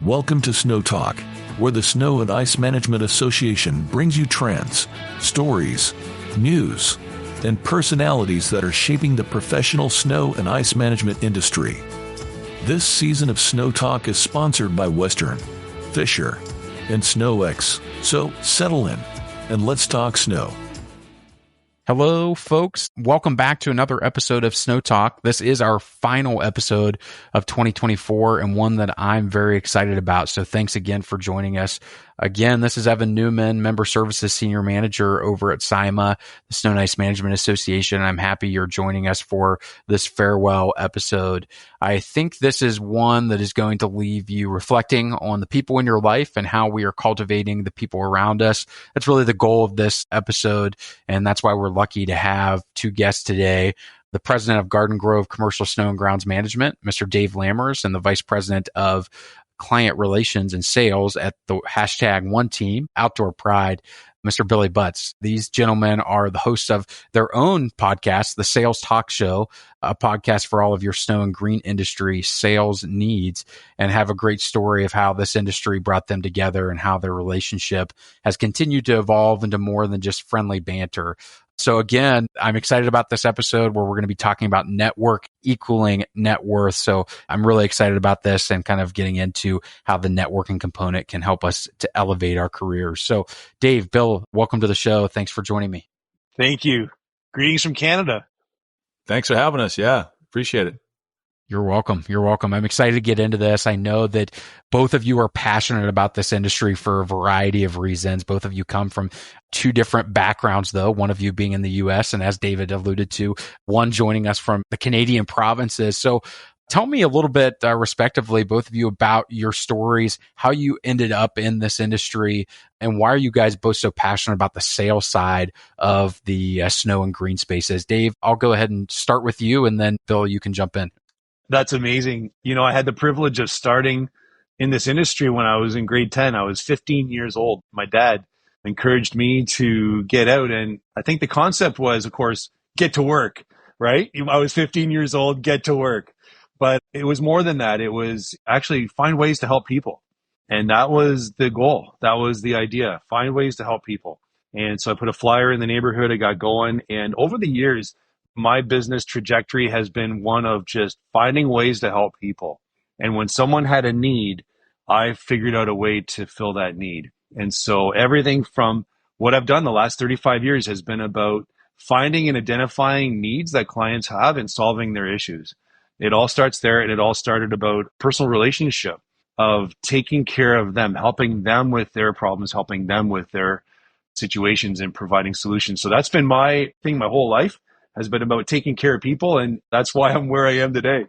Welcome to Snow Talk, where the Snow and Ice Management Association brings you trends, stories, news, and personalities that are shaping the professional snow and ice management industry. This season of Snow Talk is sponsored by Western, Fisher, and SnowX. So settle in and let's talk snow. Hello, folks. Welcome back to another episode of Snow Talk. This is our final episode of 2024 and one that I'm very excited about. So thanks again for joining us. Again, this is Evan Newman, Member Services Senior Manager over at SIMA, the Snow and Ice Management Association. I'm happy you're joining us for this farewell episode. I think this is one that is going to leave you reflecting on the people in your life and how we are cultivating the people around us. That's really the goal of this episode, and that's why we're lucky to have two guests today. The president of Garden Grove Commercial Snow and Grounds Management, Mr. Dave Lammers, and the vice president of client relations and sales at the #1 team, Outdoor Pride, Mr. Billy Butts. These gentlemen are the hosts of their own podcast, the Sales Talk Show, a podcast for all of your snow and green industry sales needs, and have a great story of how this industry brought them together and how their relationship has continued to evolve into more than just friendly banter. So again, I'm excited about this episode where we're going to be talking about network equaling net worth. So I'm really excited about this and kind of getting into how the networking component can help us to elevate our careers. So Dave, Bill, welcome to the show. Thanks for joining me. Thank you. Greetings from Canada. Thanks for having us. Yeah, appreciate it. You're welcome. You're welcome. I'm excited to get into this. I know that both of you are passionate about this industry for a variety of reasons. Both of you come from two different backgrounds, though, one of you being in the U.S. and, as David alluded to, one joining us from the Canadian provinces. So tell me a little bit, respectively, both of you, about your stories, how you ended up in this industry, and why are you guys both so passionate about the sales side of the snow and green spaces. Dave, I'll go ahead and start with you, and then Bill, you can jump in. That's amazing. You know, I had the privilege of starting in this industry when I was in grade 10. I was 15 years old. My dad encouraged me to get out. And I think the concept was, of course, get to work, right? I was 15 years old, get to work. But it was more than that. It was actually find ways to help people. And that was the goal. That was the idea. Find ways to help people. And so I put a flyer in the neighborhood. I got going. And over the years, my business trajectory has been one of just finding ways to help people. And when someone had a need, I figured out a way to fill that need. And so everything from what I've done the last 35 years has been about finding and identifying needs that clients have and solving their issues. It all starts there, and it all started about personal relationship, of taking care of them, helping them with their problems, helping them with their situations, and providing solutions. So that's been my thing my whole life, has been about taking care of people, and that's why I'm where I am today.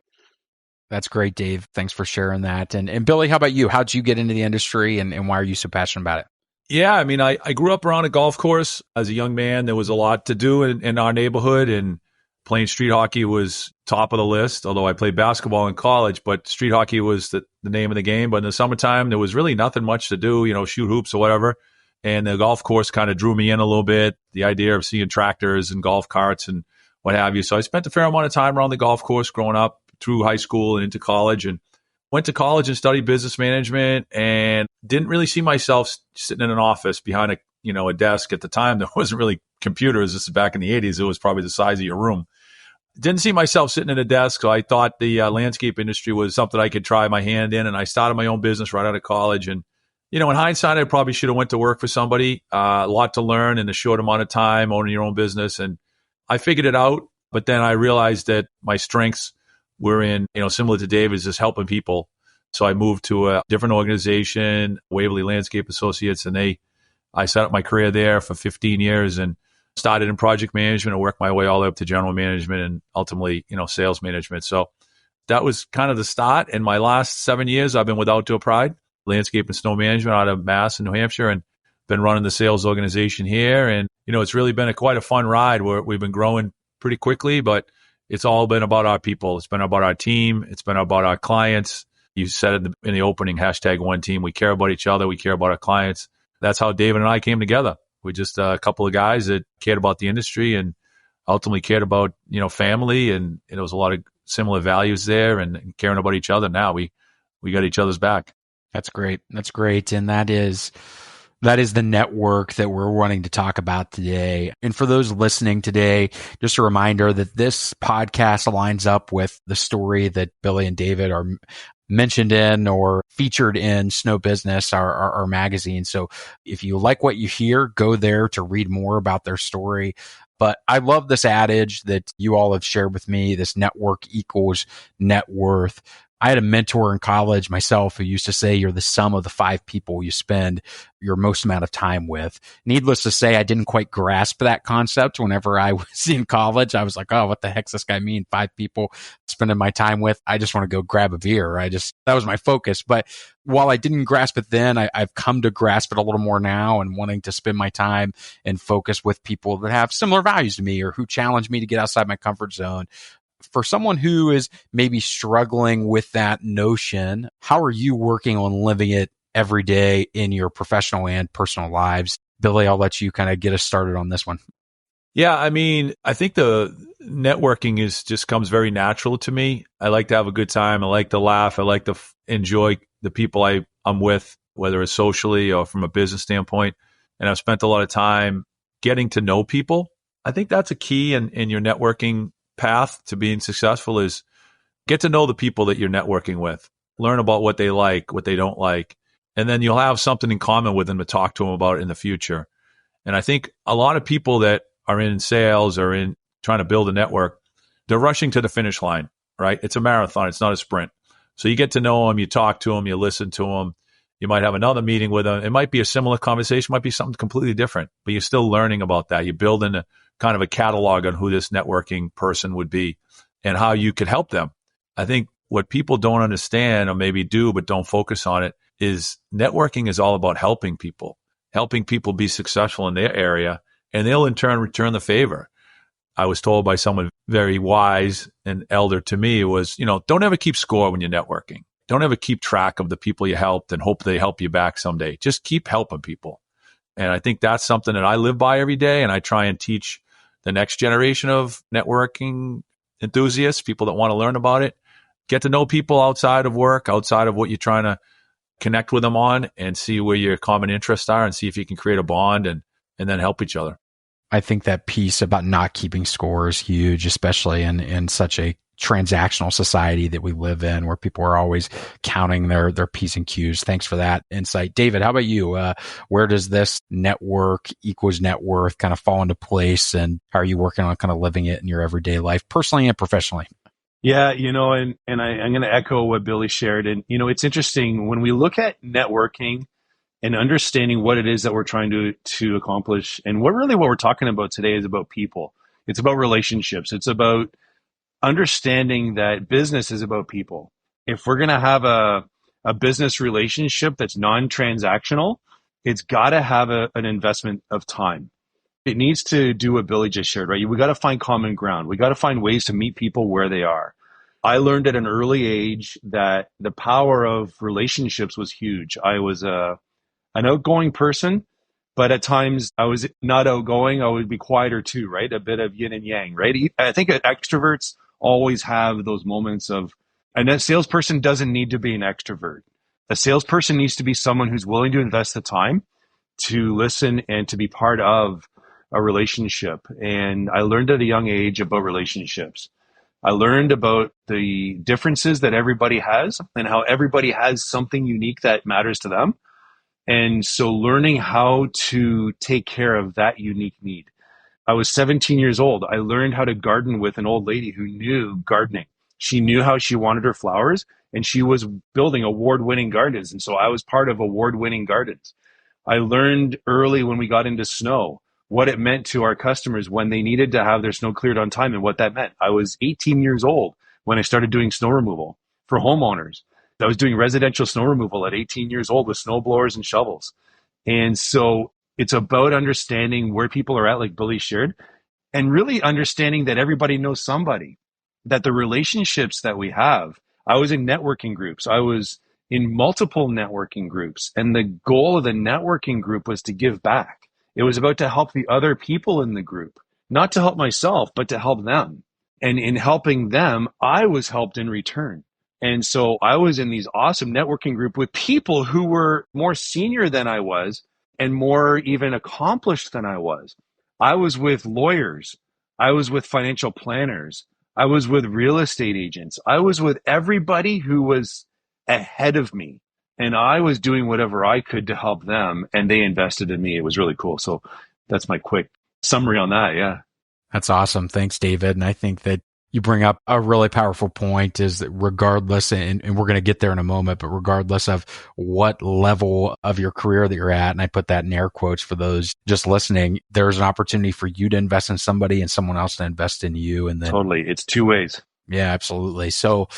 That's great, Dave. Thanks for sharing that. And Billy, how about you? How'd you get into the industry, and why are you so passionate about it? Yeah, I mean, I grew up around a golf course as a young man. There was a lot to do in our neighborhood, and playing street hockey was top of the list, although I played basketball in college, but street hockey was the name of the game. But in the summertime, there was really nothing much to do, shoot hoops or whatever. And the golf course kind of drew me in a little bit, the idea of seeing tractors and golf carts and what have you. So I spent a fair amount of time around the golf course growing up through high school and into college, and went to college and studied business management, and didn't really see myself sitting in an office behind a desk. At the time, there wasn't really computers. This is back in the 80s. It was probably the size of your room. Didn't see myself sitting at a desk. So I thought the landscape industry was something I could try my hand in. And I started my own business right out of college. And, in hindsight, I probably should have went to work for somebody. A lot to learn in a short amount of time, owning your own business. And I figured it out. But then I realized that my strengths were in, similar to David's, just helping people. So I moved to a different organization, Waverly Landscape Associates, and I set up my career there for 15 years and started in project management and worked my way all the way up to general management and ultimately, sales management. So that was kind of the start. In my last 7 years, I've been with Outdoor Pride, landscape and snow management out of Mass and New Hampshire, and been running the sales organization here. And, it's really been quite a fun ride where we've been growing pretty quickly, but it's all been about our people. It's been about our team. It's been about our clients. You said it in the opening, #1 team. We care about each other. We care about our clients. That's how David and I came together. We're just a couple of guys that cared about the industry and ultimately cared about, family. And there was a lot of similar values there and caring about each other. Now we got each other's back. That's great. That's great. And that is the network that we're wanting to talk about today. And for those listening today, just a reminder that this podcast aligns up with the story that Billy and David are mentioned in or featured in Snow Business, our magazine. So if you like what you hear, go there to read more about their story. But I love this adage that you all have shared with me, this network equals net worth. I had a mentor in college myself who used to say you're the sum of the 5 people you spend your most amount of time with. Needless to say, I didn't quite grasp that concept whenever I was in college. I was like, oh, what the heck's this guy mean? 5 people spending my time with. I just want to go grab a beer. That was my focus. But while I didn't grasp it then, I've come to grasp it a little more now and wanting to spend my time and focus with people that have similar values to me or who challenge me to get outside my comfort zone. For someone who is maybe struggling with that notion, how are you working on living it every day in your professional and personal lives? Billy, I'll let you kind of get us started on this one. Yeah, I mean, I think the networking just comes very natural to me. I like to have a good time. I like to laugh. I like to enjoy the people I'm with, whether it's socially or from a business standpoint. And I've spent a lot of time getting to know people. I think that's a key in your networking path to being successful is get to know the people that you're networking with, learn about what they like, what they don't like, and then you'll have something in common with them to talk to them about in the future. And I think a lot of people that are in sales or in trying to build a network, they're rushing to the finish line, right? It's a marathon. It's not a sprint. So you get to know them, you talk to them, you listen to them. You might have another meeting with them. It might be a similar conversation, might be something completely different, but you're still learning about that. You're building kind of a catalog on who this networking person would be and how you could help them. I think what people don't understand or maybe do but don't focus on it is networking is all about helping people be successful in their area, and they'll in turn return the favor. I was told by someone very wise and elder to me was, don't ever keep score when you're networking. Don't ever keep track of the people you helped and hope they help you back someday. Just keep helping people. And I think that's something that I live by every day, and I try and teach the next generation of networking enthusiasts, people that want to learn about it. Get to know people outside of work, outside of what you're trying to connect with them on, and see where your common interests are and see if you can create a bond and then help each other. I think that piece about not keeping score is huge, especially in such a transactional society that we live in where people are always counting their P's and Q's. Thanks for that insight. David, how about you? Where does this network equals net worth kind of fall into place, and how are you working on kind of living it in your everyday life, personally and professionally? Yeah, and I'm going to echo what Billy shared. And, it's interesting when we look at networking and understanding what it is that we're trying to accomplish. And what we're talking about today is about people. It's about relationships. It's about understanding that business is about people. If we're going to have a business relationship that's non-transactional, it's got to have an investment of time. It needs to do what Billy just shared, right? We got to find common ground. We got to find ways to meet people where they are. I learned at an early age that the power of relationships was huge. I was an outgoing person, but at times I was not outgoing. I would be quieter too, right? A bit of yin and yang, right? I think extroverts always have those moments of, and a salesperson doesn't need to be an extrovert. A salesperson needs to be someone who's willing to invest the time to listen and to be part of a relationship. And I learned at a young age about relationships. I learned about the differences that everybody has and how everybody has something unique that matters to them. And so learning how to take care of that unique need. I was 17 years old. I learned how to garden with an old lady who knew gardening. She knew how she wanted her flowers, and she was building award-winning gardens. And so I was part of award-winning gardens. I learned early when we got into snow what it meant to our customers when they needed to have their snow cleared on time and what that meant. I was 18 years old when I started doing snow removal for homeowners. I was doing residential snow removal at 18 years old with snow blowers and shovels. And so it's about understanding where people are at, like Billy shared, and really understanding that everybody knows somebody, that the relationships that we have. I was in networking groups. I was in multiple networking groups. And the goal of the networking group was to give back. It was about to help the other people in the group, not to help myself, but to help them. And in helping them, I was helped in return. And so I was in these awesome networking group with people who were more senior than I was and more even accomplished than I was. I was with lawyers. I was with financial planners. I was with real estate agents. I was with everybody who was ahead of me. And I was doing whatever I could to help them. And they invested in me. It was really cool. So that's my quick summary on that. Yeah. That's awesome. Thanks, David. And I think that you bring up a really powerful point is that regardless, and we're going to get there in a moment, but regardless of what level of your career that you're at, and I put that in air quotes for those just listening, there's an opportunity for you to invest in somebody and someone else to invest in you. And then totally. It's two ways. Yeah, absolutely. So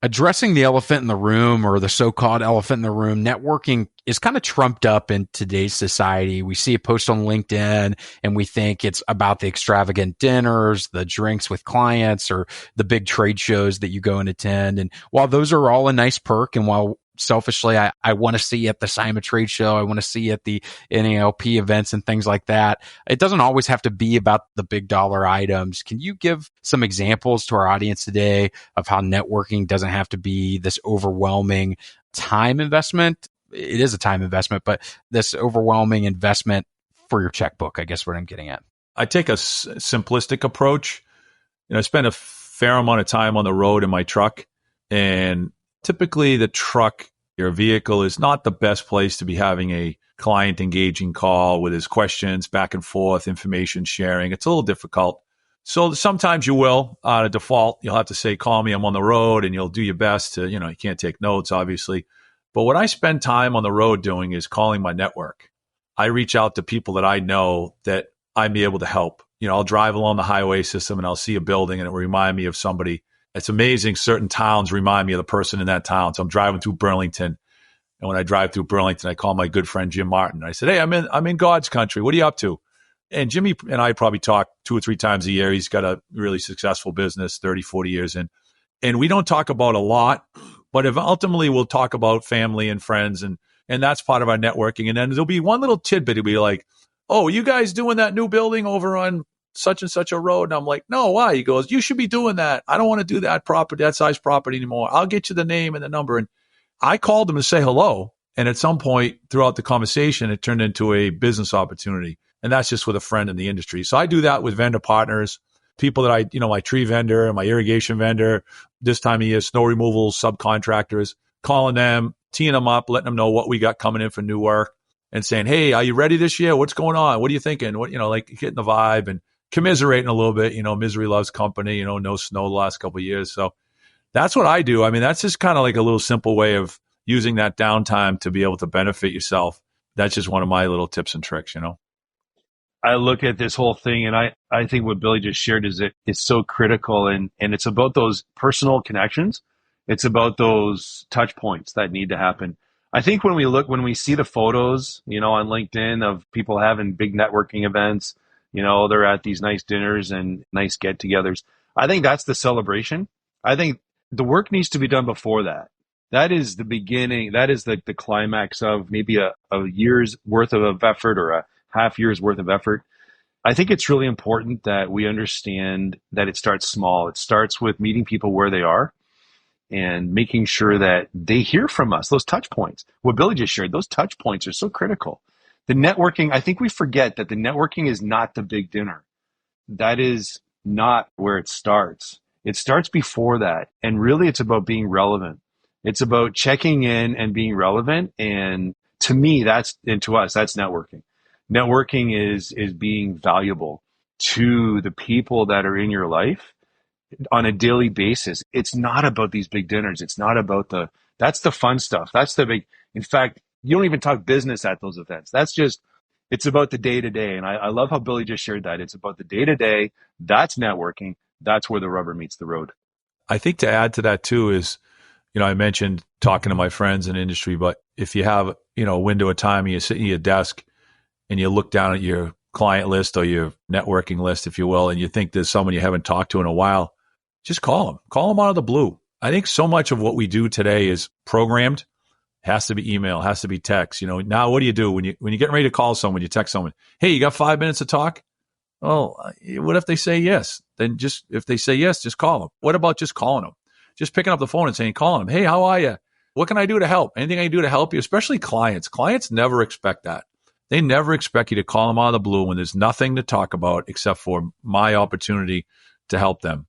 addressing the elephant in the room, or the so-called elephant in the room, networking is kind of trumped up in today's society. We see a post on LinkedIn and we think it's about the extravagant dinners, the drinks with clients, or the big trade shows that you go and attend. And while those are all a nice perk, and while selfishly, I want to see at the SIMA trade show, I want to see at the NALP events and things like that, it doesn't always have to be about the big dollar items. Can you give some examples to our audience today of how networking doesn't have to be this overwhelming time investment? It is a time investment, but this overwhelming investment for your checkbook, I guess what I'm getting at. I take a simplistic approach. I spend a fair amount of time on the road in my truck, and typically the truck, your vehicle, is not the best place to be having a client engaging call with his questions back and forth, information sharing. It's a little difficult. So sometimes you will, out of default, you'll have to say, call me, I'm on the road, and you'll do your best to, you can't take notes, obviously. But what I spend time on the road doing is calling my network. I reach out to people that I know that I'm able to help. I'll drive along the highway system and I'll see a building and it will remind me of somebody. It's amazing. Certain towns remind me of the person in that town. So I'm driving through Burlington. And when I drive through Burlington, I call my good friend, Jim Martin. I said, hey, I'm in God's country. What are you up to? And Jimmy and I probably talk 2 or 3 times a year. He's got a really successful business, 30, 40 years in. And we don't talk about a lot, but ultimately we'll talk about family and friends. And that's part of our networking. And then there'll be one little tidbit. It'll be like, oh, you guys doing that new building over on such and such a road? And I'm like, no, why? He goes, you should be doing that. I don't want to do that size property anymore. I'll get you the name and the number. And I called him to say hello. And at some point throughout the conversation, it turned into a business opportunity. And that's just with a friend in the industry. So I do that with vendor partners, people that my tree vendor and my irrigation vendor, this time of year, snow removal subcontractors, calling them, teeing them up, letting them know what we got coming in for new work and saying, hey, are you ready this year? What's going on? What are you thinking? What, like getting the vibe and commiserating a little bit, misery loves company, no snow the last couple of years. So that's what I do. I mean, that's just kind of like a little simple way of using that downtime to be able to benefit yourself. That's just one of my little tips and tricks, I look at this whole thing and I think what Billy just shared is so critical, and it's about those personal connections. It's about those touch points that need to happen. I think when we see the photos, on LinkedIn of people having big networking events, they're at these nice dinners and nice get-togethers. I think that's the celebration. I think the work needs to be done before that. That is the beginning. That is the climax of maybe a year's worth of effort or a half year's worth of effort. I think it's really important that we understand that it starts small. It starts with meeting people where they are and making sure that they hear from us, those touch points. What Billy just shared, those touch points are so critical. The networking, I think we forget that the networking is not the big dinner. That is not where it starts. It starts before that. And really it's about being relevant. It's about checking in and being relevant. And to me, and to us, that's networking. Networking is being valuable to the people that are in your life on a daily basis. It's not about these big dinners. It's not about that's the fun stuff. That's the big, in fact, you don't even talk business at those events. It's about the day to day. And I love how Billy just shared that. It's about the day to day. That's networking. That's where the rubber meets the road. I think to add to that too is, I mentioned talking to my friends in industry, but if you have, a window of time and you sit at your desk and you look down at your client list or your networking list, if you will, and you think there's someone you haven't talked to in a while, just call them out of the blue. I think so much of what we do today is programmed. Has to be email, has to be text. Now what do you do when you're getting ready to call someone, you text someone, hey, you got 5 minutes to talk? Oh, what if they say yes? Then if they say yes, just call them. What about just calling them? just picking up the phone and saying, calling them, hey, how are you? What can I do to help? Anything I can do to help you? Especially clients. Clients never expect that. They never expect you to call them out of the blue when there's nothing to talk about except for my opportunity to help them.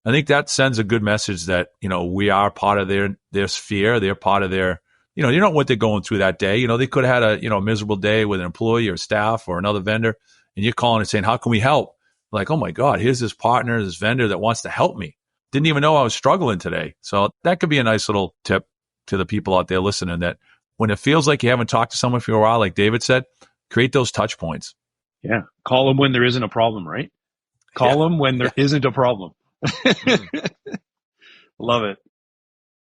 I think that sends a good message that, we are part of their sphere. They're part of their, you know what they're going through that day. They could have had a miserable day with an employee or staff or another vendor, and you're calling and saying, how can we help? Like, oh my God, here's this partner, this vendor that wants to help me. Didn't even know I was struggling today. So that could be a nice little tip to the people out there listening, that when it feels like you haven't talked to someone for a while, like David said, create those touch points. Yeah. Call them when there isn't a problem, right? Call them when there isn't a problem. Love it.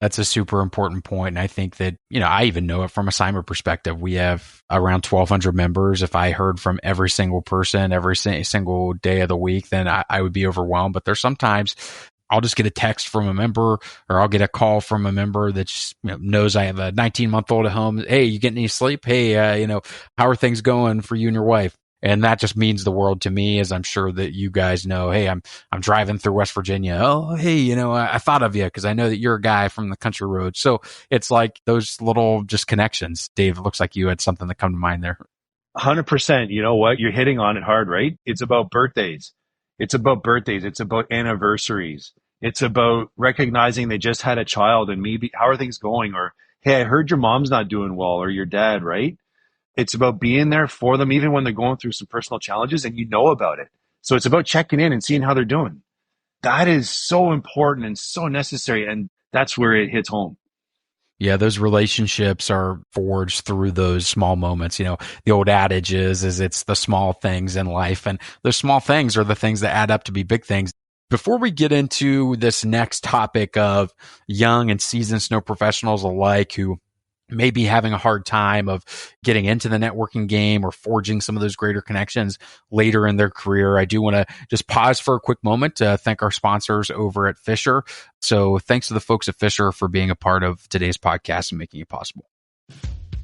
That's a super important point. And I think that, I even know it from a Cymer perspective. We have around 1,200 members. If I heard from every single person every single day of the week, then I would be overwhelmed. But there's sometimes I'll just get a text from a member, or I'll get a call from a member that just, knows I have a 19-month-old at home. Hey, you getting any sleep? Hey, how are things going for you and your wife? And that just means the world to me, as I'm sure that you guys know. Hey, I'm driving through West Virginia. Oh, hey, I thought of you because I know that you're a guy from the country road. So it's like those little just connections. Dave, it looks like you had something that come to mind there. 100%. You know what? You're hitting on it hard, right? It's about birthdays. It's about anniversaries. It's about recognizing they just had a child and maybe how are things going? Or, hey, I heard your mom's not doing well, or your dad, right? It's about being there for them, even when they're going through some personal challenges and you know about it. So it's about checking in and seeing how they're doing. That is so important and so necessary. And that's where it hits home. Yeah, those relationships are forged through those small moments. The old adage is it's the small things in life. And those small things are the things that add up to be big things. Before we get into this next topic of young and seasoned snow professionals alike who may be having a hard time of getting into the networking game or forging some of those greater connections later in their career, I do want to just pause for a quick moment to thank our sponsors over at Fisher. So thanks to the folks at Fisher for being a part of today's podcast and making it possible.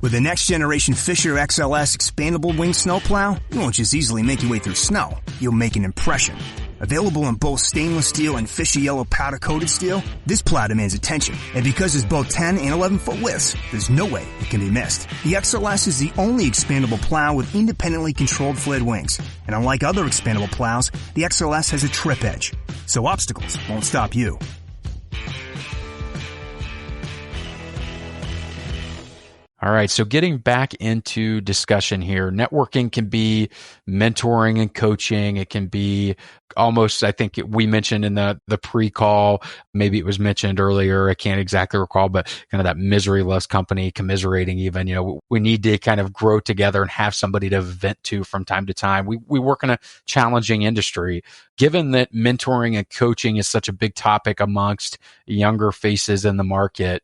With the next generation Fisher XLS expandable wing snowplow, you won't just easily make your way through snow. You'll make an impression. Available in both stainless steel and Fisher yellow powder-coated steel, this plow demands attention. And because it's both 10 and 11-foot widths, there's no way it can be missed. The XLS is the only expandable plow with independently controlled flared wings. And unlike other expandable plows, the XLS has a trip edge, so obstacles won't stop you. All right. So getting back into discussion here, networking can be mentoring and coaching. It can be almost, I think we mentioned in the pre-call, maybe it was mentioned earlier. I can't exactly recall, but kind of that misery loves company, commiserating even, we need to kind of grow together and have somebody to vent to from time to time. We work in a challenging industry. Given that mentoring and coaching is such a big topic amongst younger faces in the market,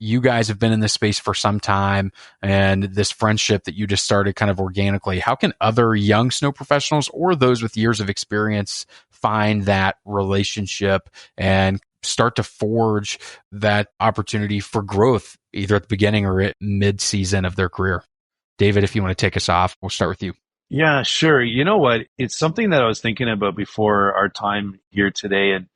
you guys have been in this space for some time, and this friendship that you just started kind of organically, how can other young snow professionals or those with years of experience find that relationship and start to forge that opportunity for growth, either at the beginning or at mid-season of their career? David, if you want to take us off, we'll start with you. Yeah, sure. You know what? It's something that I was thinking about before our time here today. And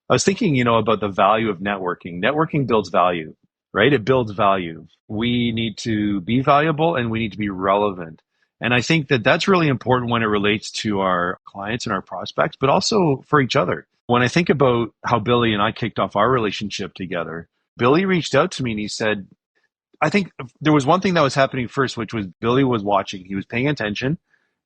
I was thinking, about the value of networking. Networking builds value. Right? It builds value. We need to be valuable and we need to be relevant. And I think that that's really important when it relates to our clients and our prospects, but also for each other. When I think about how Billy and I kicked off our relationship together, Billy reached out to me and he said, I think there was one thing that was happening first, which was Billy was watching. He was paying attention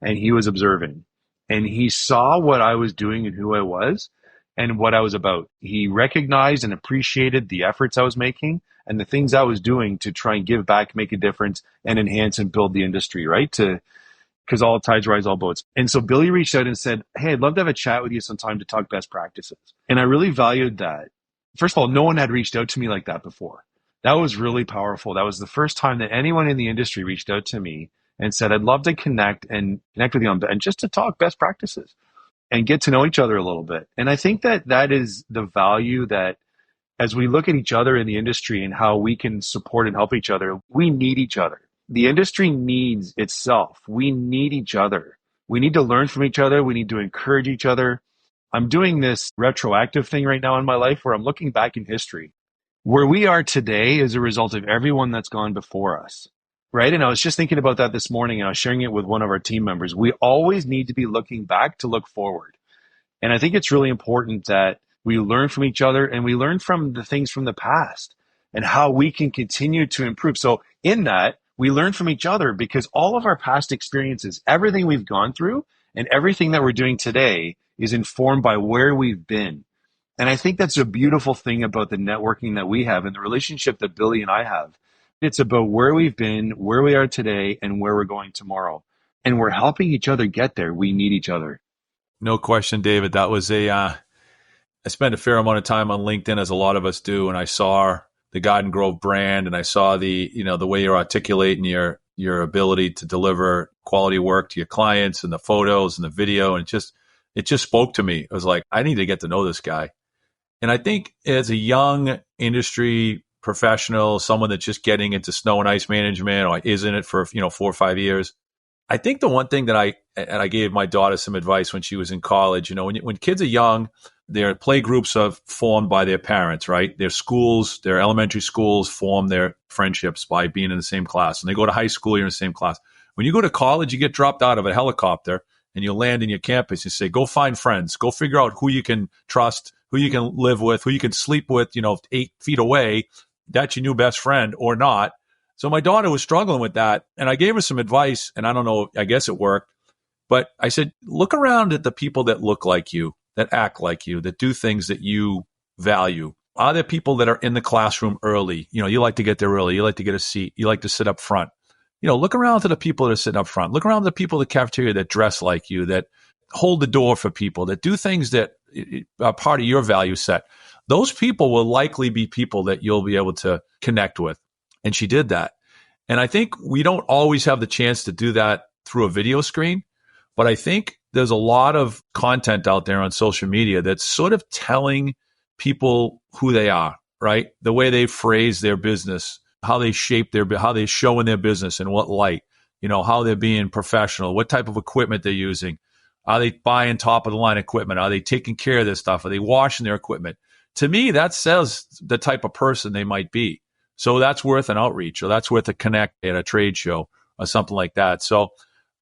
and he was observing. And he saw what I was doing and who I was and what I was about. He recognized and appreciated the efforts I was making and the things I was doing to try and give back, make a difference, and enhance and build the industry, right? Because all tides rise, all boats. And so Billy reached out and said, hey, I'd love to have a chat with you sometime to talk best practices. And I really valued that. First of all, no one had reached out to me like that before. That was really powerful. That was the first time that anyone in the industry reached out to me and said, I'd love to connect with you and just to talk best practices and get to know each other a little bit. And I think that that is the value that as we look at each other in the industry and how we can support and help each other, we need each other. The industry needs itself. We need each other. We need to learn from each other. We need to encourage each other. I'm doing this retroactive thing right now in my life where I'm looking back in history Where we are today is a result of everyone that's gone before us, right? And I was just thinking about that this morning, and I was sharing it with one of our team members. We always need to be looking back to look forward. And I think it's really important that we learn from each other and we learn from the things from the past and how we can continue to improve. So in that, we learn from each other because all of our past experiences, everything we've gone through and everything that we're doing today is informed by where we've been. And I think that's a beautiful thing about the networking that we have and the relationship that Billy and I have. It's about where we've been, where we are today, and where we're going tomorrow. And we're helping each other get there. We need each other. No question, David. That was I spent a fair amount of time on LinkedIn, as a lot of us do, and I saw the Garden Grove brand, and I saw the way you're articulating your ability to deliver quality work to your clients, and the photos and the video, and it just spoke to me. It was like, I need to get to know this guy. And I think as a young industry professional, someone that's just getting into snow and ice management, or is in it for 4 or 5 years, I think the one thing that I gave my daughter some advice when she was in college, when kids are young, their play groups are formed by their parents, right? Their schools, their elementary schools form their friendships by being in the same class. And they go to high school, you're in the same class. When you go to college, you get dropped out of a helicopter and you land in your campus. You say, go find friends, go figure out who you can trust, who you can live with, who you can sleep with, 8 feet away. That's your new best friend or not. So my daughter was struggling with that, and I gave her some advice, and I don't know, I guess it worked. But I said, look around at the people that look like you, that act like you, that do things that you value. Are there people that are in the classroom early? You like to get there early. You like to get a seat. You like to sit up front. Look around to the people that are sitting up front. Look around to the people at the cafeteria that dress like you, that hold the door for people, that do things that are part of your value set. Those people will likely be people that you'll be able to connect with. And she did that. And I think we don't always have the chance to do that through a video screen, but I think there's a lot of content out there on social media that's sort of telling people who they are, right? The way they phrase their business, how they shape how they show in their business, in what light, how they're being professional, what type of equipment they're using. Are they buying top of the line equipment? Are they taking care of their stuff? Are they washing their equipment? To me, that says the type of person they might be. So that's worth an outreach, or that's worth a connect at a trade show or something like that. So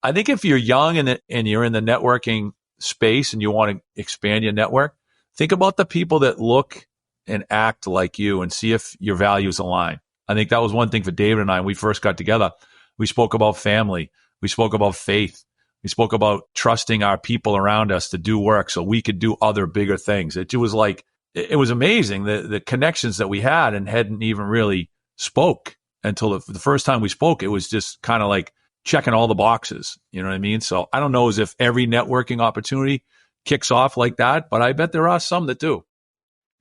I think if you're young and you're in the networking space and you want to expand your network, think about the people that look and act like you and see if your values align. I think that was one thing for David and I when we first got together. We spoke about family. We spoke about faith. We spoke about trusting our people around us to do work so we could do other bigger things. It was like, it was amazing, the connections that we had, and hadn't even really spoke until the first time we spoke. It was just kind of like checking all the boxes. You know what I mean? So I don't know as if every networking opportunity kicks off like that, but I bet there are some that do.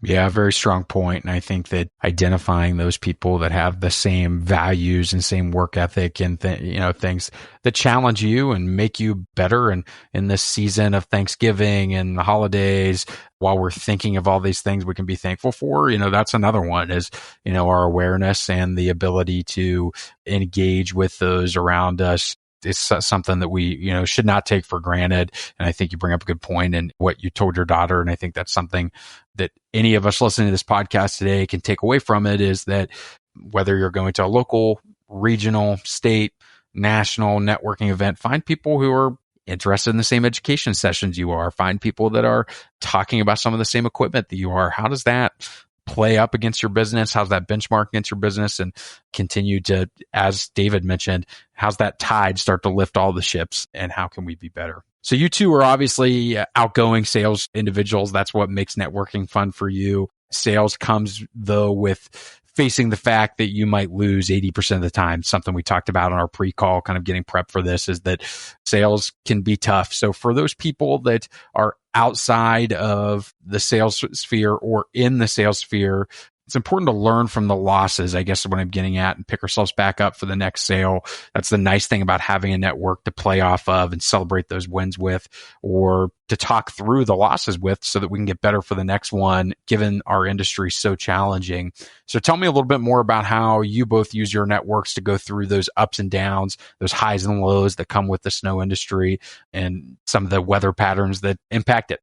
Yeah, very strong point. And I think that identifying those people that have the same values and same work ethic and things that challenge you and make you better. And in this season of Thanksgiving and the holidays, while we're thinking of all these things we can be thankful for, that's another one is, our awareness and the ability to engage with those around us. It's something that we, should not take for granted. And I think you bring up a good point in what you told your daughter. And I think that's something that any of us listening to this podcast today can take away from it, is that whether you're going to a local, regional, state, national networking event, find people who are interested in the same education sessions you are. Find people that are talking about some of the same equipment that you are. How does that play up against your business? How's that benchmark against your business? And continue to, as David mentioned, how's that tide start to lift all the ships, and how can we be better? So you two are obviously outgoing sales individuals. That's what makes networking fun for you. Sales comes, though, with facing the fact that you might lose 80% of the time. Something we talked about on our pre-call, kind of getting prepped for this, is that sales can be tough. So for those people that are outside of the sales sphere or in the sales sphere, it's important to learn from the losses, I guess is what I'm getting at, and pick ourselves back up for the next sale. That's the nice thing about having a network to play off of and celebrate those wins with, or to talk through the losses with, so that we can get better for the next one, given our industry is so challenging. So tell me a little bit more about how you both use your networks to go through those ups and downs, those highs and lows that come with the snow industry, and some of the weather patterns that impact it.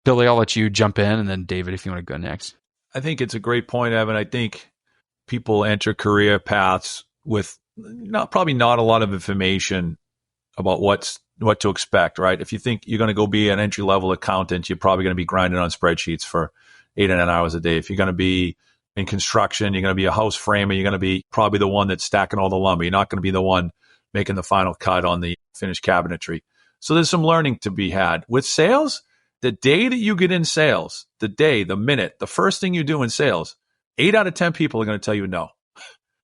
Billy, I'll let you jump in, and then David, if you want to go next. I think it's a great point, Evan. I think people enter career paths with probably not a lot of information about what to expect, right? If you think you're going to go be an entry level accountant, you're probably going to be grinding on spreadsheets for 8 or 9 hours a day. If you're going to be in construction, you're going to be a house framer, you're going to be probably the one that's stacking all the lumber. You're not going to be the one making the final cut on the finished cabinetry. So there's some learning to be had. With sales, the day that you get in sales, the minute, the first thing you do in sales, 8 out of 10 people are going to tell you no.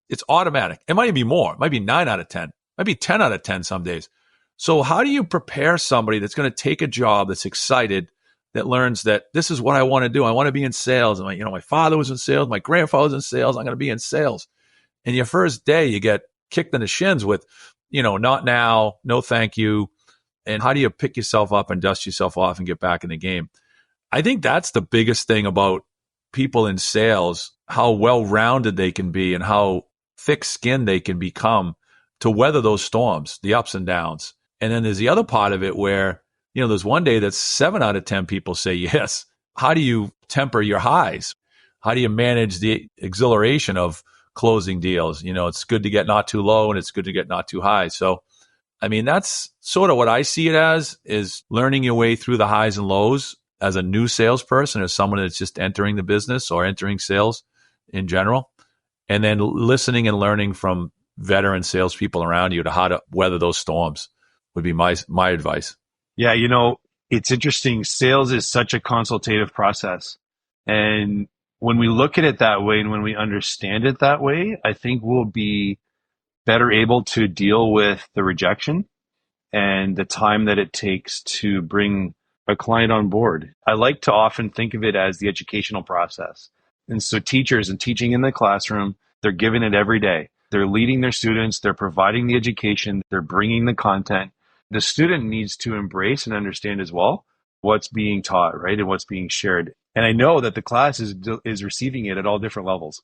It's automatic. It might even be more. It might be 9 out of 10. It might be 10 out of 10 some days. So how do you prepare somebody that's going to take a job that's excited, that learns that this is what I want to do? I want to be in sales. And my father was in sales. My grandfather was in sales. I'm going to be in sales. And your first day, you get kicked in the shins with, not now, no thank you. And how do you pick yourself up and dust yourself off and get back in the game? I think that's the biggest thing about people in sales, how well-rounded they can be and how thick-skinned they can become to weather those storms, the ups and downs. And then there's the other part of it where, there's one day that 7 out of 10 people say yes. How do you temper your highs? How do you manage the exhilaration of closing deals? It's good to get not too low and it's good to get not too high. So, that's sort of what I see it as, is learning your way through the highs and lows as a new salesperson, as someone that's just entering the business or entering sales in general, and then listening and learning from veteran salespeople around you to how to weather those storms would be my advice. Yeah, it's interesting. Sales is such a consultative process. And when we look at it that way and when we understand it that way, I think we'll be better able to deal with the rejection and the time that it takes to bring a client on board. I like to often think of it as the educational process. And so teachers and teaching in the classroom, they're giving it every day. They're leading their students. They're providing the education. They're bringing the content. The student needs to embrace and understand as well what's being taught, right? And what's being shared. And I know that the class is receiving it at all different levels.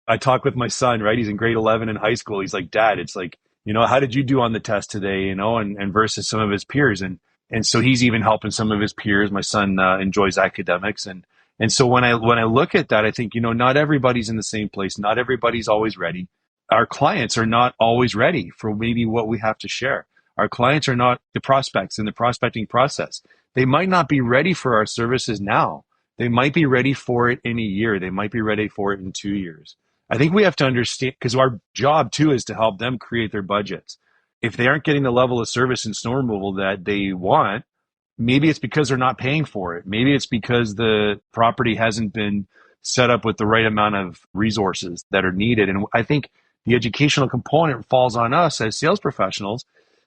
I talk with my son, right? He's in grade 11 in high school. He's like, Dad, it's like, how did you do on the test today? And versus some of his peers. And so he's even helping some of his peers. My son enjoys academics. And so when I look at that, I think, not everybody's in the same place. Not everybody's always ready. Our clients are not always ready for maybe what we have to share. Our clients are not the prospects in the prospecting process. They might not be ready for our services now. They might be ready for it in a year. They might be ready for it in 2 years. I think we have to understand, because our job too is to help them create their budgets. If they aren't getting the level of service and snow removal that they want, maybe it's because they're not paying for it. Maybe it's because the property hasn't been set up with the right amount of resources that are needed. And I think the educational component falls on us as sales professionals.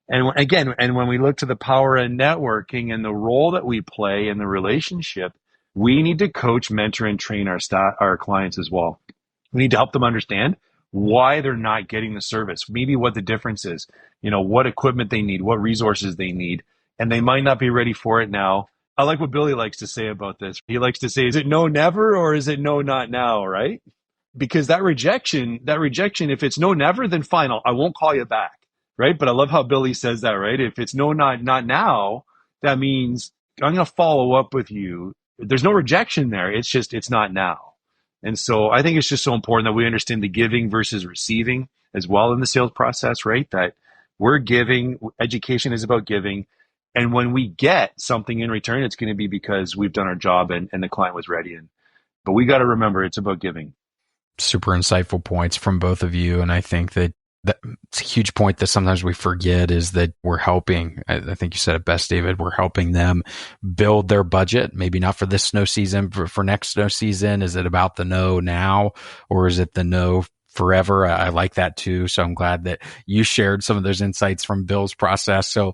And again, when we look to the power of networking and the role that we play in the relationship, we need to coach, mentor, and train our clients as well. We need to help them understand why they're not getting the service, maybe what the difference is, what equipment they need, what resources they need, and they might not be ready for it now. I like what Billy likes to say about this. He likes to say, is it no never or is it no not now, right? Because that rejection, if it's no never, then fine, I won't call you back, right? But I love how Billy says that, right? If it's no not now, that means I'm going to follow up with you. There's no rejection there. It's just, it's not now. And so I think it's just so important that we understand the giving versus receiving as well in the sales process, right? That we're giving, education is about giving. And when we get something in return, it's going to be because we've done our job and the client was ready. But we got to remember it's about giving. Super insightful points from both of you. And I think that it's a huge point that sometimes we forget is that we're helping. I think you said it best, David. We're helping them build their budget. Maybe not for this snow season, for next snow season. Is it about the no now, or is it the no forever? I like that too. So I'm glad that you shared some of those insights from Bill's process. So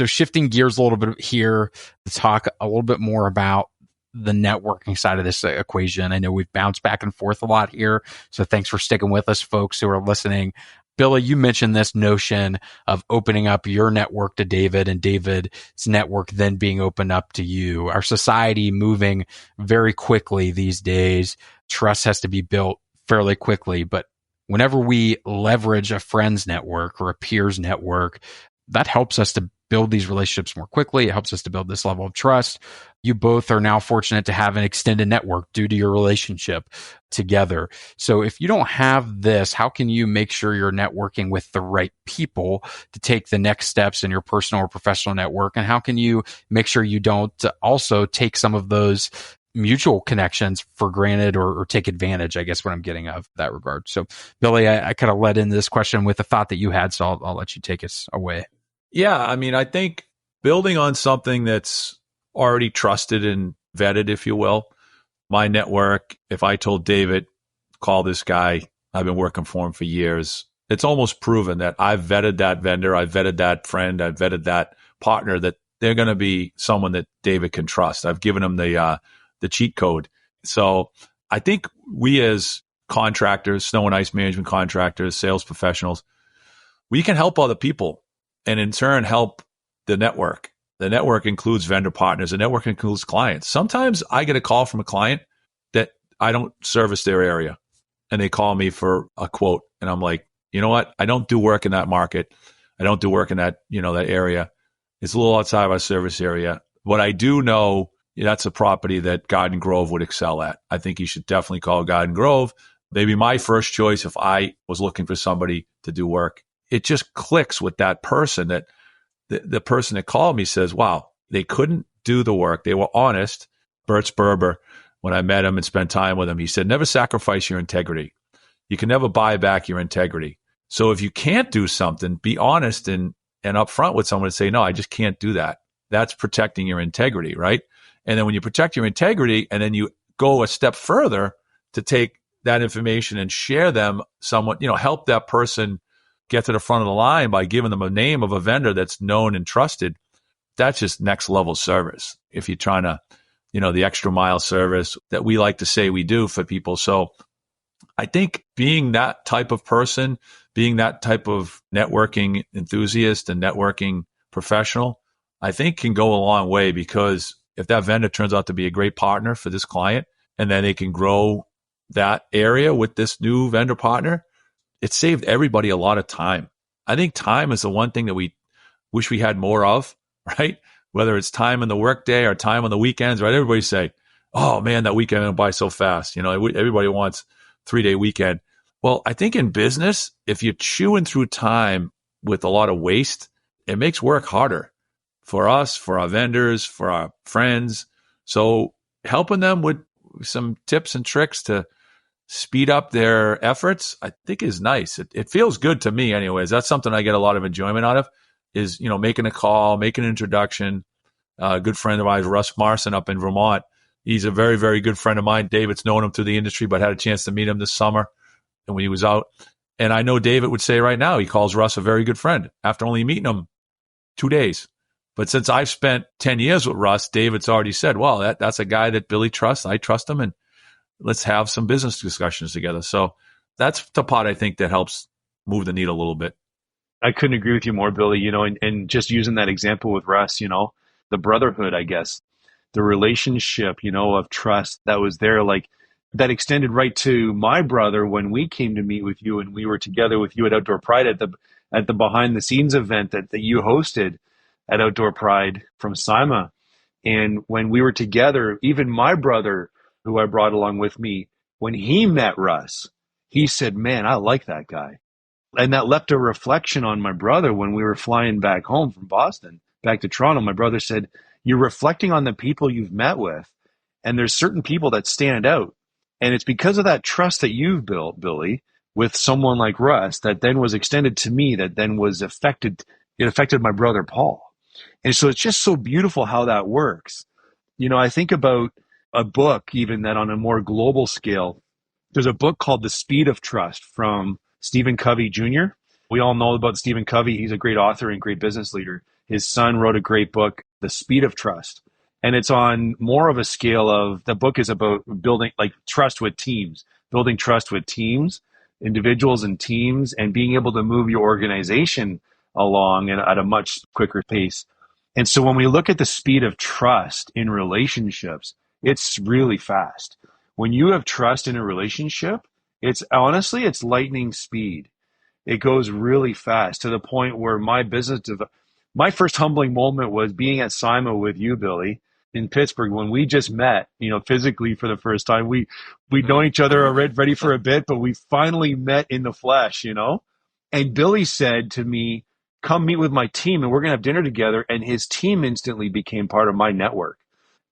shifting gears a little bit here to talk a little bit more about the networking side of this equation. I know we've bounced back and forth a lot here. So thanks for sticking with us, folks who are listening. Billy, you mentioned this notion of opening up your network to David and David's network then being opened up to you. Our society moving very quickly these days. Trust has to be built fairly quickly. But whenever we leverage a friend's network or a peer's network, that helps us to build these relationships more quickly. It helps us to build this level of trust. You both are now fortunate to have an extended network due to your relationship together. So if you don't have this, how can you make sure you're networking with the right people to take the next steps in your personal or professional network? And how can you make sure you don't also take some of those mutual connections for granted or take advantage, I guess what I'm getting of that regard. So Billy, I kind of led into this question with a thought that you had, so I'll let you take us away. Yeah, I mean, I think building on something that's already trusted and vetted, if you will, my network, if I told David, call this guy, I've been working for him for years, it's almost proven that I've vetted that vendor, I've vetted that friend, I've vetted that partner, that they're going to be someone that David can trust. I've given him the cheat code. So I think we as contractors, snow and ice management contractors, sales professionals, we can help other people and in turn help the network. The network includes vendor partners. The network includes clients. Sometimes I get a call from a client that I don't service their area and they call me for a quote. And I'm like, you know what? I don't do work in that market. I don't do work in that, that area. It's a little outside of our service area. What I do know, that's a property that Garden Grove would excel at. I think you should definitely call Garden Grove. Maybe my first choice if I was looking for somebody to do work. It just clicks with that person that the person that called me says, wow, they couldn't do the work. They were honest. Bert Sperber, when I met him and spent time with him, he said, never sacrifice your integrity. You can never buy back your integrity. So if you can't do something, be honest and upfront with someone and say, no, I just can't do that. That's protecting your integrity, right? And then when you protect your integrity and then you go a step further to take that information and share them somewhat, help that person get to the front of the line by giving them a name of a vendor that's known and trusted, that's just next level service. If you're trying to, the extra mile service that we like to say we do for people. So I think being that type of person, being that type of networking enthusiast and networking professional, I think can go a long way, because if that vendor turns out to be a great partner for this client and then they can grow that area with this new vendor partner, it saved everybody a lot of time. I think time is the one thing that we wish we had more of, right? Whether it's time in the workday or time on the weekends, right? Everybody say, oh man, that weekend went by so fast. Everybody wants 3-day weekend. Well, I think in business, if you're chewing through time with a lot of waste, it makes work harder for us, for our vendors, for our friends. So helping them with some tips and tricks to speed up their efforts, I think is nice. It feels good to me anyways. That's something I get a lot of enjoyment out of is, making a call, making an introduction. A good friend of mine, Russ Marson up in Vermont. He's a very, very good friend of mine. David's known him through the industry, but had a chance to meet him this summer and when he was out. And I know David would say right now, he calls Russ a very good friend after only meeting him 2 days. But since I've spent 10 years with Russ, David's already said, well, that's a guy that Billy trusts. I trust him, and let's have some business discussions together. So that's the part I think that helps move the needle a little bit. I couldn't agree with you more, Billy, and just using that example with Russ, the brotherhood, I guess, the relationship, of trust that was there, like that extended right to my brother when we came to meet with you and we were together with you at Outdoor Pride at the behind the scenes event that you hosted at Outdoor Pride from SIMA. And when we were together, even my brother, who I brought along with me, when he met Russ, he said, man, I like that guy. And that left a reflection on my brother when we were flying back home from Boston, back to Toronto. My brother said, you're reflecting on the people you've met with, and there's certain people that stand out. And it's because of that trust that you've built, Billy, with someone like Russ that then was extended to me, that then was affected my brother, Paul. And so it's just so beautiful how that works. I think about a book, even that on a more global scale, there's a book called The Speed of Trust from Stephen Covey Jr. We all know about Stephen Covey. He's a great author and great business leader. His son wrote a great book, The Speed of Trust. And it's on more of a scale of, the book is about building like trust with teams, building trust with teams, individuals and teams, and being able to move your organization along and at a much quicker pace. And so when we look at the speed of trust in relationships, it's really fast. When you have trust in a relationship, it's lightning speed. it goes really fast to the point where my first humbling moment was being at SIMA with you, Billy, in Pittsburgh when we just met, physically for the first time. We'd known each other already for a bit, but we finally met in the flesh. And Billy said to me, come meet with my team and we're going to have dinner together. And his team instantly became part of my network.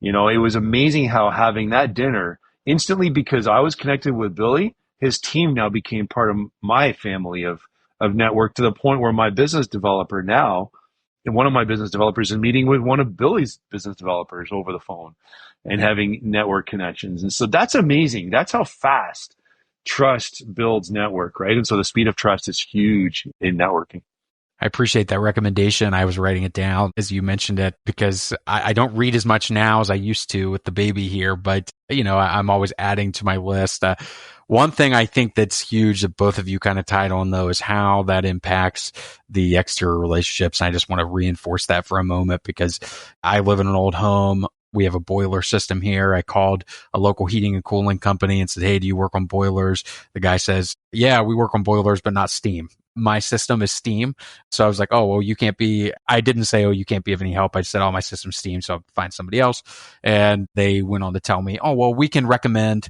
It was amazing how having that dinner instantly, because I was connected with Billy, his team now became part of my family of network, to the point where my business developer now, and one of my business developers is meeting with one of Billy's business developers over the phone and having network connections. And so that's amazing. That's how fast trust builds network, right? And so the speed of trust is huge in networking. I appreciate that recommendation. I was writing it down as you mentioned it, because I don't read as much now as I used to with the baby here, but I'm always adding to my list. One thing I think that's huge that both of you kind of tied on, though, is how that impacts the exterior relationships. And I just want to reinforce that for a moment, because I live in an old home. We have a boiler system here. I called a local heating and cooling company and said, hey, do you work on boilers? The guy says, yeah, we work on boilers, but not steam. My system is steam. So I was like, oh, well, I didn't say, oh, you can't be of any help. I said, oh, my system's steam. So I'll find somebody else. And they went on to tell me, oh, well, we can recommend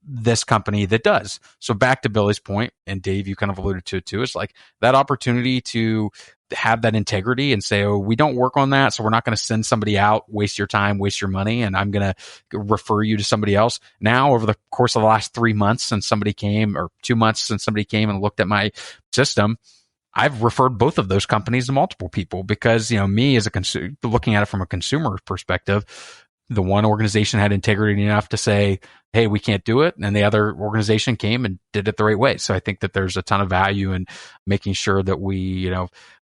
this company that does. So back to Billy's point, and Dave, you kind of alluded to it too. It's like that opportunity to have that integrity and say, oh, we don't work on that. So we're not going to send somebody out, waste your time, waste your money. And I'm going to refer you to somebody else. Now, over the course of the last 3 months since somebody came, or 2 months since somebody came and looked at my system, I've referred both of those companies to multiple people, because, me as a consumer, looking at it from a consumer perspective, the one organization had integrity enough to say, hey, we can't do it. And the other organization came and did it the right way. So I think that there's a ton of value in making sure that we,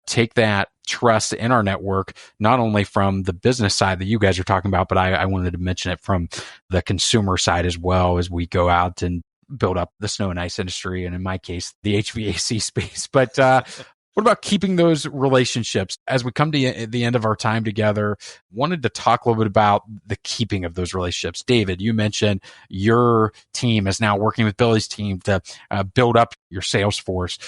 take that trust in our network, not only from the business side that you guys are talking about, but I wanted to mention it from the consumer side as well, as we go out and build up the snow and ice industry. And in my case, the HVAC space. But, what about keeping those relationships? As we come to the end of our time together, wanted to talk a little bit about the keeping of those relationships. David, you mentioned your team is now working with Billy's team to build up your sales force.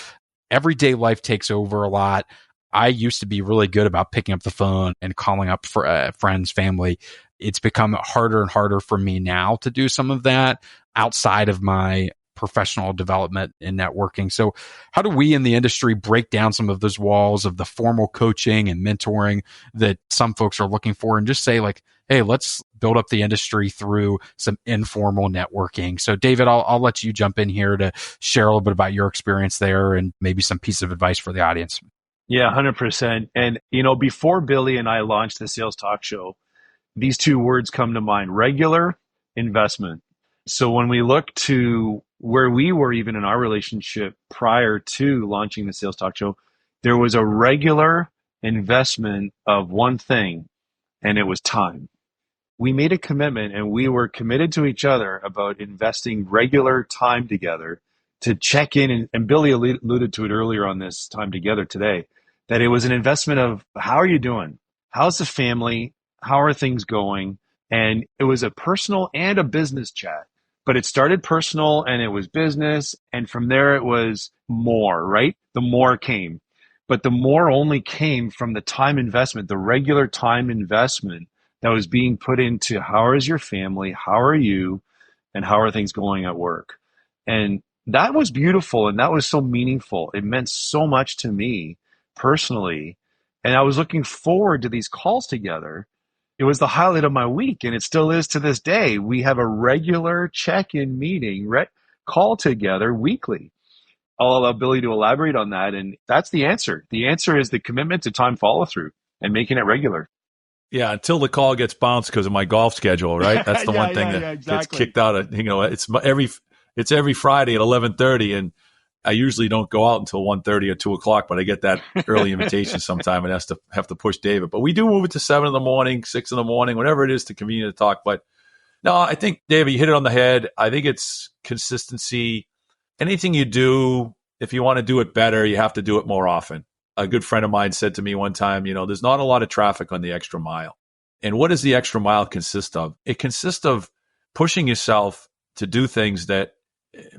Everyday life takes over a lot. I used to be really good about picking up the phone and calling up for friends, family. It's become harder and harder for me now to do some of that outside of my professional development and networking. So how do we in the industry break down some of those walls of the formal coaching and mentoring that some folks are looking for, and just say like, hey, let's build up the industry through some informal networking? So David, I'll let you jump in here to share a little bit about your experience there and maybe some piece of advice for the audience. Yeah, 100%. And, before Billy and I launched the Sales Talk Show, these two words come to mind: regular, investment. So when we look to where we were even in our relationship prior to launching the Sales Talk Show, there was a regular investment of one thing, and it was time. We made a commitment, and we were committed to each other about investing regular time together to check in. And Billy alluded to it earlier on this time together today, that it was an investment of, how are you doing? How's the family? How are things going? And it was a personal and a business chat. But it started personal and it was business. And from there, it was more, right? The more came. But the more only came from the time investment, the regular time investment that was being put into, how is your family? How are you? And how are things going at work? And that was beautiful. And that was so meaningful. It meant so much to me personally. And I was looking forward to these calls together. It was the highlight of my week, and it still is to this day. We have a regular check-in meeting, call together weekly. I'll allow Billy to elaborate on that, and that's the answer. The answer is the commitment to time follow-through and making it regular. Yeah, until the call gets bounced because of my golf schedule, right? That's the one thing that exactly. gets kicked out. It's every Friday at 11:30, and I usually don't go out until 1:30 or 2 o'clock, but I get that early invitation sometime and have to push David. But we do move it to 7 in the morning, 6 in the morning, whatever it is to convenient to talk. But no, I think, David, you hit it on the head. I think it's consistency. Anything you do, if you want to do it better, you have to do it more often. A good friend of mine said to me one time, there's not a lot of traffic on the extra mile. And what does the extra mile consist of? It consists of pushing yourself to do things that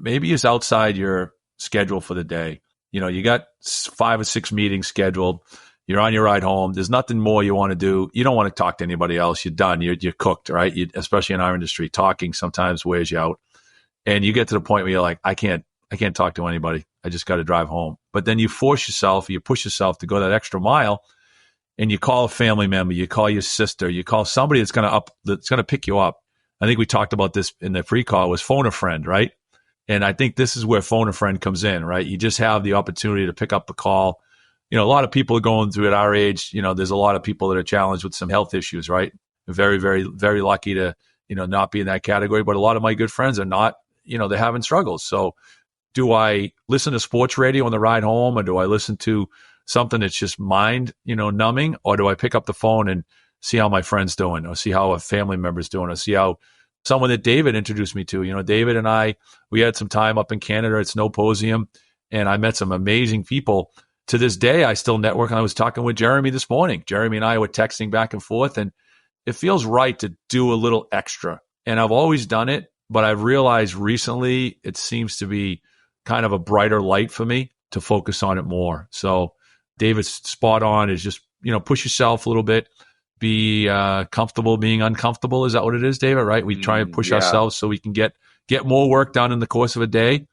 maybe is outside your schedule for the day. You got 5 or 6 meetings scheduled. You're on your ride home. There's nothing more you want to do. You don't want to talk to anybody else. You're done. You're cooked, right? Especially in our industry, talking sometimes wears you out. And you get to the point where you're like, I can't talk to anybody. I just got to drive home. But then you push yourself to go that extra mile, and you call a family member, you call your sister, you call somebody that's going to pick you up. I think we talked about this in the pre-call, was phone a friend, right? And I think this is where phone a friend comes in, right? You just have the opportunity to pick up the call. A lot of people are going through at our age. There's a lot of people that are challenged with some health issues, right? Very, very, very lucky to, not be in that category. But a lot of my good friends are not, they're having struggles. So do I listen to sports radio on the ride home, or do I listen to something that's just mind, numbing, or do I pick up the phone and see how my friend's doing, or see how a family member's doing, or see how someone that David introduced me to, David and I, we had some time up in Canada at Snowposium, and I met some amazing people. To this day, I still network. And I was talking with Jeremy this morning. Jeremy and I were texting back and forth, and it feels right to do a little extra. And I've always done it, but I've realized recently it seems to be kind of a brighter light for me to focus on it more. So David's spot on, is just, push yourself a little bit, be comfortable being uncomfortable. Is that what it is, David? Right? We try and push ourselves so we can get more work done in the course of a day,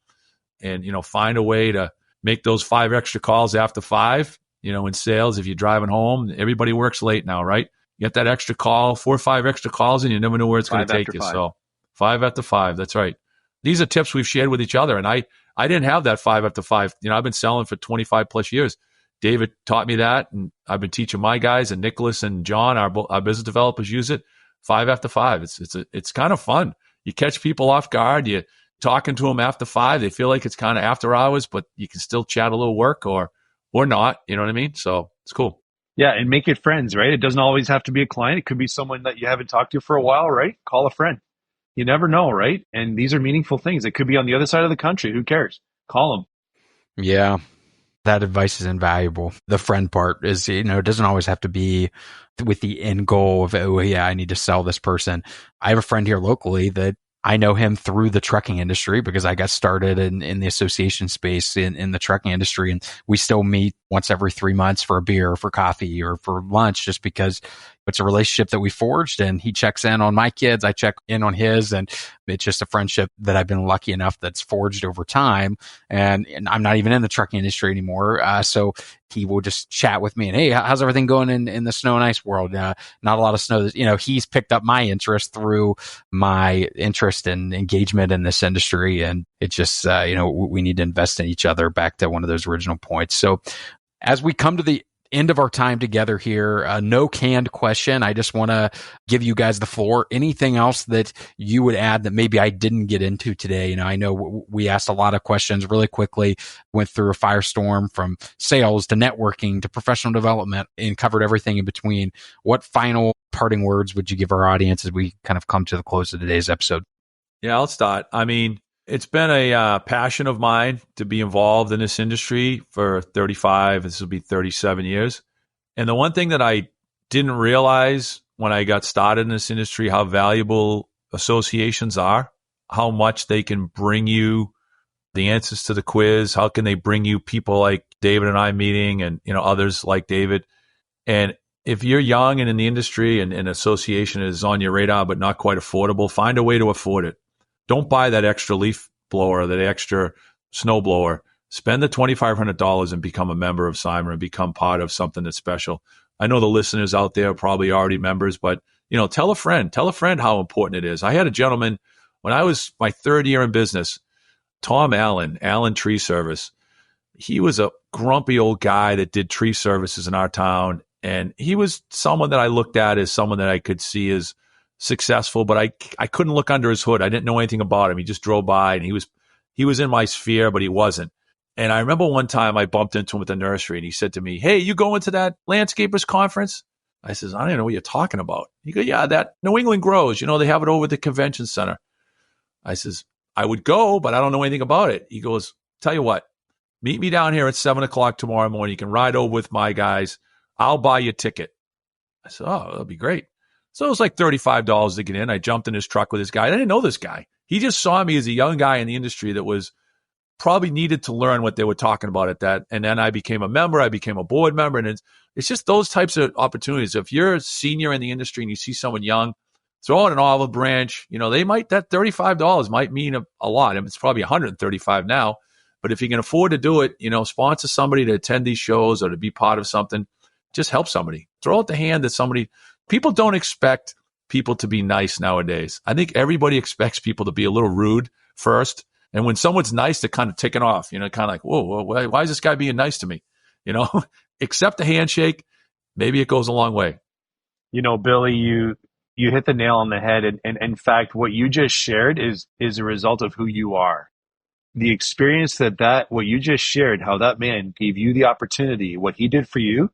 and, find a way to make those 5 extra calls after 5. In sales, if you're driving home, everybody works late now, right? You get that extra call, 4 or 5 extra calls, and you never know where it's going to take you. 5. So 5 after 5, that's right. These are tips we've shared with each other, and I didn't have that 5 after 5. I've been selling for 25 plus years. David taught me that, and I've been teaching my guys, and Nicholas and John, our business developers, use it. 5 after 5. It's kind of fun. You catch people off guard. You talking to them after 5. They feel like it's kind of after hours, but you can still chat a little work or not. You know what I mean? So it's cool. Yeah, and make it friends, right? It doesn't always have to be a client. It could be someone that you haven't talked to for a while, right? Call a friend. You never know, right? And these are meaningful things. It could be on the other side of the country. Who cares? Call them. Yeah. That advice is invaluable. The friend part is, it doesn't always have to be with the end goal of, oh yeah, I need to sell this person. I have a friend here locally that I know him through the trucking industry, because I got started in the association space in the trucking industry. And we still meet once every 3 months for a beer or for coffee or for lunch, just because it's a relationship that we forged, and he checks in on my kids. I check in on his, and it's just a friendship that I've been lucky enough that's forged over time. And I'm not even in the trucking industry anymore. So he will just chat with me and, hey, how's everything going in the snow and ice world? Not a lot of snow. He's picked up my interest through my interest and engagement in this industry. And it's just, we need to invest in each other, back to one of those original points. So as we come to the end of our time together here, no canned question. I just want to give you guys the floor. Anything else that you would add that maybe I didn't get into today? I know we asked a lot of questions really quickly, went through a firestorm from sales to networking to professional development, and covered everything in between. What final parting words would you give our audience as we kind of come to the close of today's episode? Yeah, I'll start. It's been a passion of mine to be involved in this industry for 35, this will be 37 years. And the one thing that I didn't realize when I got started in this industry, how valuable associations are, how much they can bring you the answers to the quiz, how can they bring you people like David and I meeting, and others like David. And if you're young and in the industry, and an association is on your radar but not quite affordable, find a way to afford it. Don't buy that extra leaf blower, that extra snow blower. Spend the $2,500 and become a member of Cymer and become part of something that's special. I know the listeners out there are probably already members, but tell a friend how important it is. I had a gentleman when I was my 3rd year in business, Tom Allen Tree Service. He was a grumpy old guy that did tree services in our town, and he was someone that I looked at as someone that I could see as successful, but I couldn't look under his hood. I didn't know anything about him. He just drove by, and he was in my sphere, but he wasn't. And I remember one time I bumped into him at the nursery, and he said to me, "Hey, you going to that landscapers conference?" I says, "I don't know what you're talking about." He goes, "Yeah, that New England Grows. They have it over at the convention center." I says, "I would go, but I don't know anything about it." He goes, "Tell you what, meet me down here at 7:00 tomorrow morning. You can ride over with my guys. I'll buy you a ticket." I said, "Oh, that'll be great." So it was like $35 to get in. I jumped in his truck with this guy. I didn't know this guy. He just saw me as a young guy in the industry that was probably needed to learn what they were talking about at that. And then I became a member, I became a board member. And it's just those types of opportunities. If you're a senior in the industry and you see someone young, throw in an olive branch, that $35 might mean a lot. I mean, it's probably $135 now, but if you can afford to do it, sponsor somebody to attend these shows or to be part of something, just help somebody. Throw out the hand that people don't expect people to be nice nowadays. I think everybody expects people to be a little rude first. And when someone's nice, they're kind of taken off, kind of like, whoa, why is this guy being nice to me? Accept the handshake. Maybe it goes a long way. Billy, you hit the nail on the head. And in fact, what you just shared is a result of who you are. The experience what you just shared, how that man gave you the opportunity, what he did for you,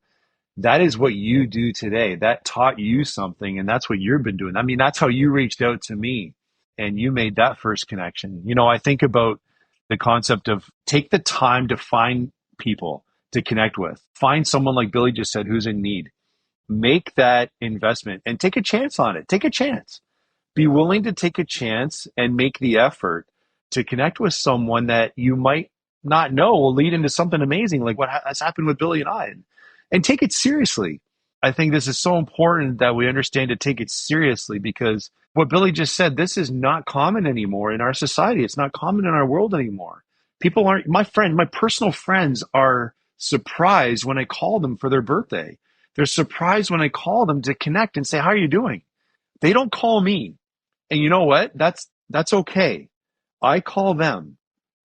that is what you do today. That taught you something, and that's what you've been doing. I mean, that's how you reached out to me, and you made that first connection. I think about the concept of take the time to find people to connect with. Find someone like Billy just said who's in need. Make that investment and take a chance on it. Take a chance. Be willing to take a chance and make the effort to connect with someone that you might not know will lead into something amazing like what has happened with Billy and I. And take it seriously. I think this is so important that we understand to take it seriously, because what Billy just said, this is not common anymore in our society. It's not common in our world anymore. People aren't, my personal friends are surprised when I call them for their birthday. They're surprised when I call them to connect and say, how are you doing? They don't call me. And you know what? That's okay. I call them,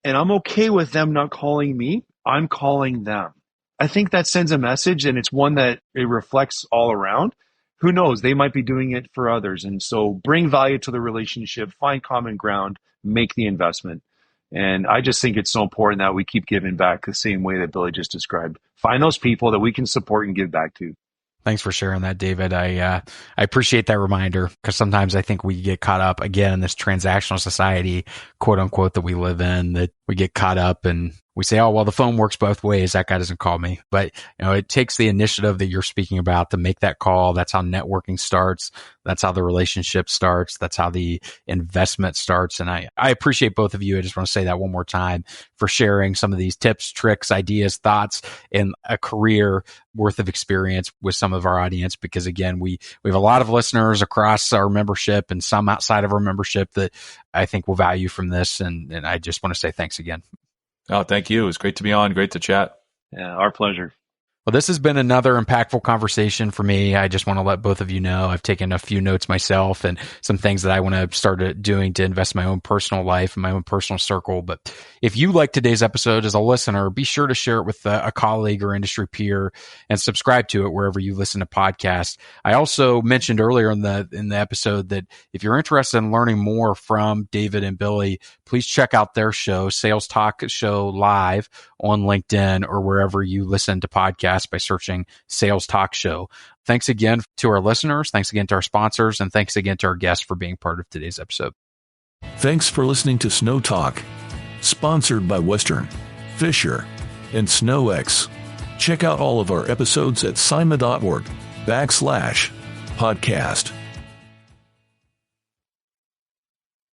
and I'm okay with them not calling me. I'm calling them. I think that sends a message, and it's one that it reflects all around. Who knows? They might be doing it for others. And so bring value to the relationship, find common ground, make the investment. And I just think it's so important that we keep giving back the same way that Billy just described. Find those people that we can support and give back to. Thanks for sharing that, David. I appreciate that reminder, because sometimes I think we get caught up again in this transactional society, quote unquote, that we live in, that we get caught up and we say, oh, well, the phone works both ways. That guy doesn't call me. But, it takes the initiative that you're speaking about to make that call. That's how networking starts. That's how the relationship starts. That's how the investment starts. And I appreciate both of you. I just want to say that one more time for sharing some of these tips, tricks, ideas, thoughts, and a career worth of experience with some of our audience. Because again, we have a lot of listeners across our membership and some outside of our membership that I think will value from this. And I just want to say thanks again. Oh, thank you. It was great to be on. Great to chat. Yeah, our pleasure. Well, this has been another impactful conversation for me. I just want to let both of you know I've taken a few notes myself and some things that I want to start doing to invest in my own personal life and my own personal circle. But if you like today's episode as a listener, be sure to share it with a colleague or industry peer and subscribe to it wherever you listen to podcasts. I also mentioned earlier in the episode that if you're interested in learning more from David and Billy, please check out their show, Sales Talk Show Live, on LinkedIn or wherever you listen to podcasts by searching Sales Talk Show. Thanks again to our listeners. Thanks again to our sponsors. And thanks again to our guests for being part of today's episode. Thanks for listening to Snow Talk, sponsored by Western, Fisher, and SnowX. Check out all of our episodes at sima.org/podcast.